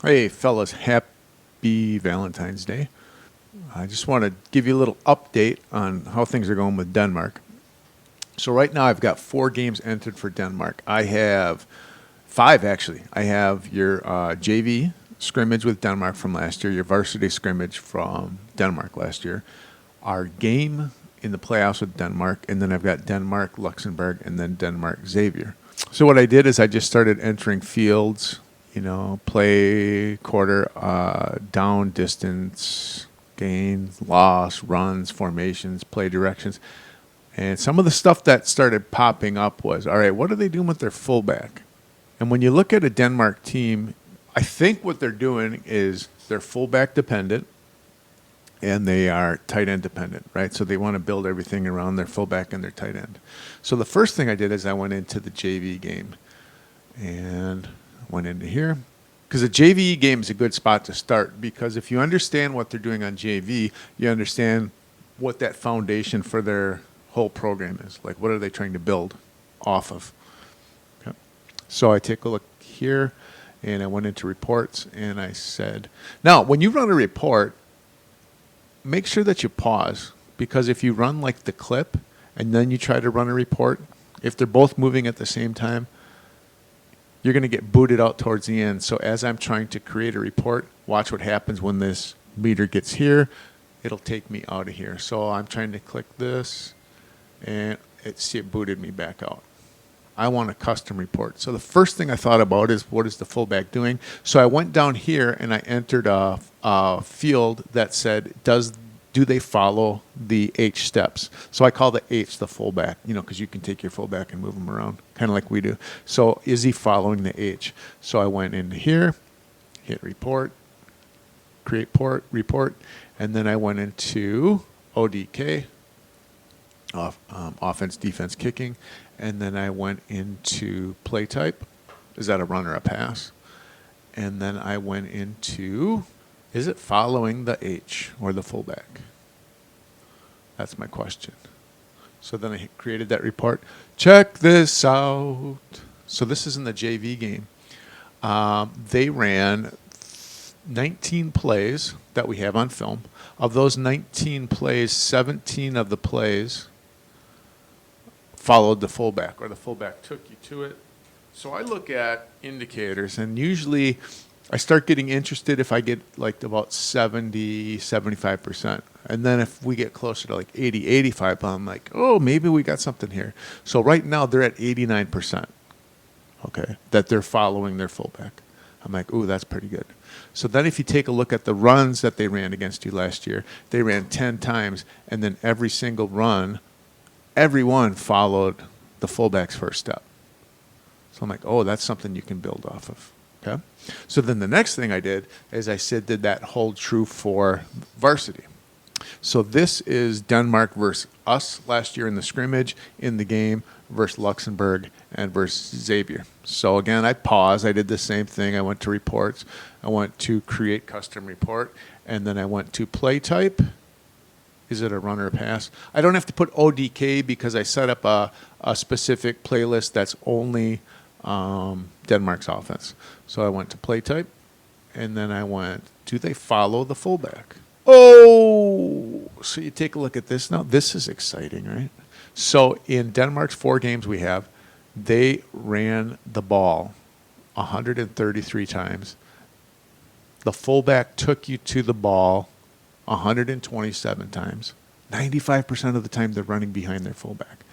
Hey, fellas, happy Valentine's Day. I just want to give you a little update on how things are going with Denmark. So, right now, I've got 4 games entered for Denmark. I have 5, actually. I have your JV scrimmage with Denmark from last year, your varsity scrimmage from Denmark last year, our game in the playoffs with Denmark, and then I've got Denmark, Luxembourg, and then Denmark, Xavier. So, what I did is I just started entering fields, play quarter, down, distance, gains, loss, runs, formations, play directions. And some of the stuff that started popping up was, all right, what are they doing with their fullback? And when you look at a Denmark team, I think what they're doing is they're fullback dependent and they are tight end dependent, right? So they want to build everything around their fullback and their tight end. So the first thing I did is I went into the JV game and went into here. Because the JV game is a good spot to start, because if you understand what they're doing on JV, you understand what that foundation for their whole program is. Like, what are they trying to build off of? Okay. So I take a look here, and I went into reports, and I said, now, when you run a report, make sure that you pause, because if you run like the clip and then you try to run a report, if they're both moving at the same time, you're going to get booted out towards the end. So as I'm trying to create a report, watch what happens when this meter gets here. It'll take me out of here. So I'm trying to click this, and it booted me back out. I want a custom report. So the first thing I thought about is, what is the fullback doing? So I went down here and I entered a field that said, do they follow the H steps? So I call the H the fullback, because you can take your fullback and move them around, kind of like we do. So is he following the H? So I went into here, hit report, create report, and then I went into ODK, offense, defense, kicking, and then I went into play type. Is that a run or a pass? And then I went into, is it following the H or the fullback? That's my question. So then I created that report. Check this out. So this is in the JV game. They ran 19 plays that we have on film. Of those 19 plays, 17 of the plays followed the fullback, or the fullback took you to it. So I look at indicators, and usually I start getting interested if I get like about 70, 75%. And then if we get closer to like 80, 85, I'm like, oh, maybe we got something here. So right now they're at 89%, okay, that they're following their fullback. I'm like, ooh, that's pretty good. So then if you take a look at the runs that they ran against you last year, they ran 10 times, and then every single run, everyone followed the fullback's first step. So I'm like, oh, that's something you can build off of. Okay. So then the next thing I did is I said, did that hold true for varsity? So this is Denmark versus us last year in the scrimmage, in the game versus Luxembourg and versus Xavier. So again, I paused. I did the same thing. I went to reports. I went to create custom report, and then I went to play type. Is it a run or a pass? I don't have to put ODK because I set up a specific playlist that's only Denmark's offense. So I went to play type, and then I went, do they follow the fullback? Oh, so you take a look at this now. This is exciting, right? So in Denmark's 4 games we have, they ran the ball 133 times. The fullback took you to the ball 127 times. 95% of the time they're running behind their fullback.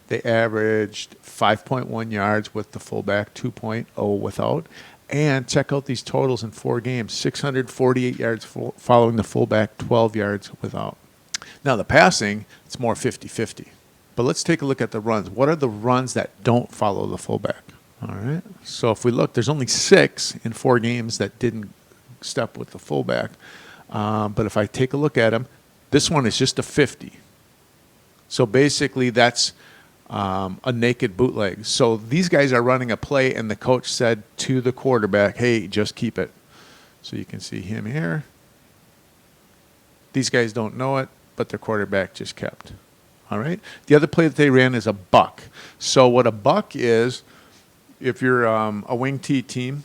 They averaged 5.1 yards with the fullback, 2.0 without. And check out these totals in 4 games. 648 yards following the fullback, 12 yards without. Now the passing, it's more 50-50. But let's take a look at the runs. What are the runs that don't follow the fullback? All right. So if we look, there's only 6 in 4 games that didn't step with the fullback. But if I take a look at them, this one is just a 50. So basically that's a naked bootleg. So these guys are running a play, and the coach said to the quarterback, hey, just keep it. So you can see him here. These guys don't know it, but their quarterback just kept. All right. The other play that they ran is a buck. So what a buck is, if you're a wing T team,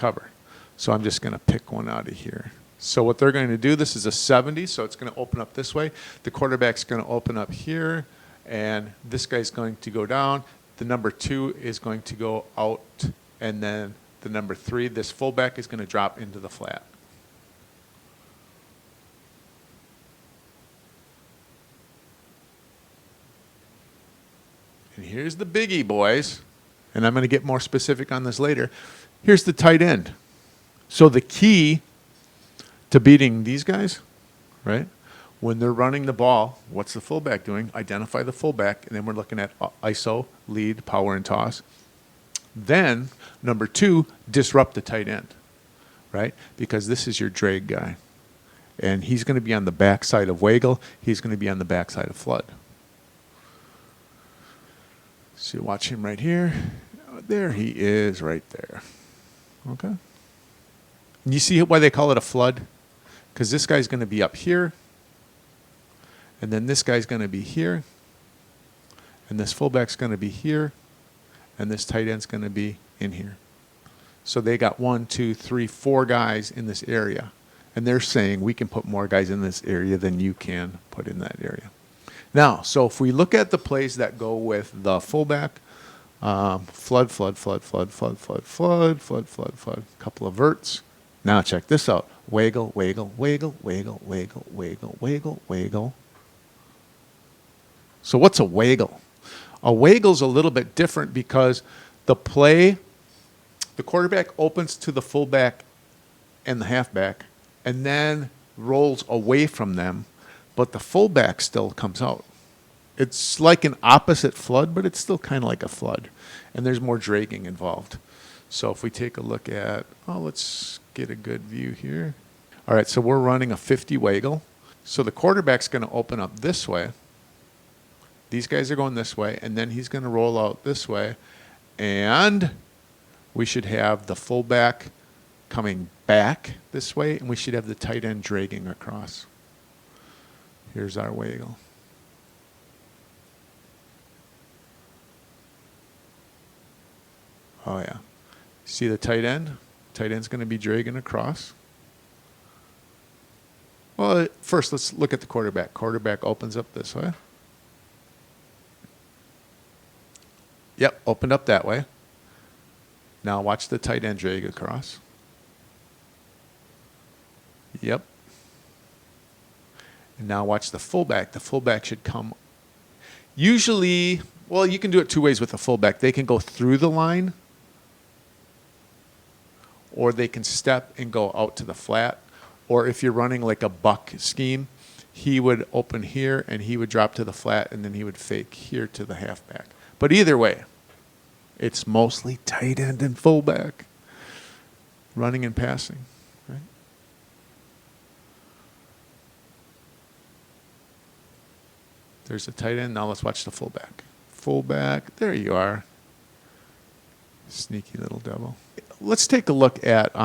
cover. So I'm just going to pick one out of here. So what they're going to do, this is a 70, so it's going to open up this way. The quarterback's going to open up here, and this guy's going to go down. The number 2 is going to go out, and then the number 3, this fullback, is going to drop into the flat. And here's the biggie, boys. And I'm going to get more specific on this later. Here's the tight end. So the key to beating these guys, right? When they're running the ball, what's the fullback doing? Identify the fullback, and then we're looking at ISO, lead, power, and toss. Then, number 2, disrupt the tight end, right? Because this is your drag guy. And he's going to be on the backside of wiggle. He's going to be on the backside of flood. So you watch him right here. There he is right there. Okay? And you see why they call it a flood? Because this guy's going to be up here. And then this guy's going to be here. And this fullback's going to be here. And this tight end's going to be in here. So they got 1, 2, 3, 4 guys in this area. And they're saying we can put more guys in this area than you can put in that area. Now, so if we look at the plays that go with the fullback, flood, flood, flood, flood, flood, flood, flood, flood, flood, flood, couple of verts. Now check this out. Wiggle, wiggle, wiggle, wiggle, wiggle, wiggle, wiggle, wiggle. So what's a wiggle? A wiggle's a little bit different because the play, the quarterback opens to the fullback and the halfback and then rolls away from them, but the fullback still comes out. It's like an opposite flood, but it's still kind of like a flood. And there's more dragging involved. So if we take a look at, let's get a good view here. All right, so we're running a 50 wiggle. So the quarterback's going to open up this way. These guys are going this way, and then he's going to roll out this way. And we should have the fullback coming back this way, and we should have the tight end dragging across. Here's our wiggle. Oh, yeah. See the tight end? Tight end's going to be dragging across. Well, first, let's look at the quarterback. Quarterback opens up this way. Yep, opened up that way. Now watch the tight end drag across. Yep. And now watch the fullback. The fullback should come. Usually, well, you can do it 2 ways with the fullback. They can go through the line, or they can step and go out to the flat. Or if you're running like a buck scheme, he would open here and he would drop to the flat, and then he would fake here to the halfback. But either way, it's mostly tight end and fullback, running and passing. Right? There's the tight end. Now let's watch the fullback. Fullback, there you are. Sneaky little devil. Let's take a look at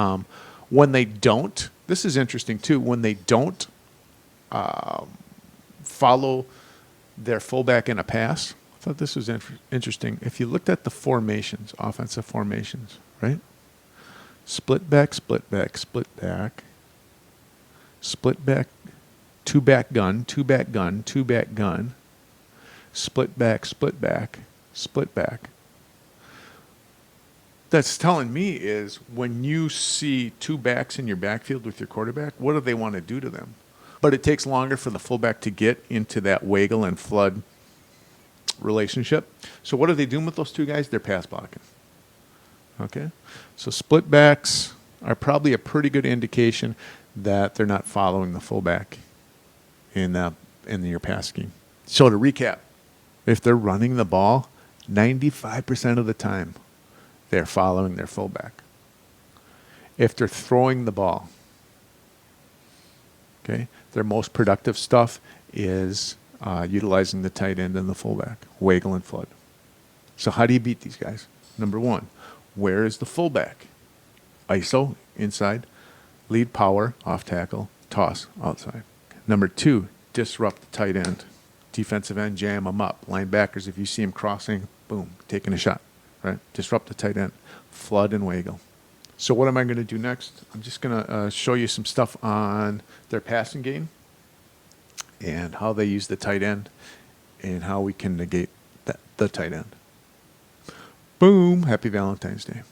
when they don't. This is interesting too. When they don't follow their fullback in a pass. I thought this was interesting. If you looked at the formations, offensive formations, right? Split back, split back, split back, split back, 2-back gun, 2-back gun, 2-back gun, split back, split back, split back. That's telling me is when you see 2 backs in your backfield with your quarterback, what do they want to do to them? But it takes longer for the fullback to get into that wiggle and flood relationship. So what are they doing with those 2 guys? They're pass blocking. Okay? So split backs are probably a pretty good indication that they're not following the fullback in your pass scheme. So to recap, if they're running the ball, 95% of the time, they're following their fullback. If they're throwing the ball, okay, their most productive stuff is utilizing the tight end and the fullback, wiggle and flood. So how do you beat these guys? Number 1, where is the fullback? ISO, inside. Lead, power, off tackle. Toss, outside. Number 2, disrupt the tight end. Defensive end, jam them up. Linebackers, if you see them crossing, boom, taking a shot. Right? Disrupt the tight end. Flood and wiggle. So what am I going to do next? I'm just going to show you some stuff on their passing game and how they use the tight end and how we can negate the tight end. Boom. Happy Valentine's Day.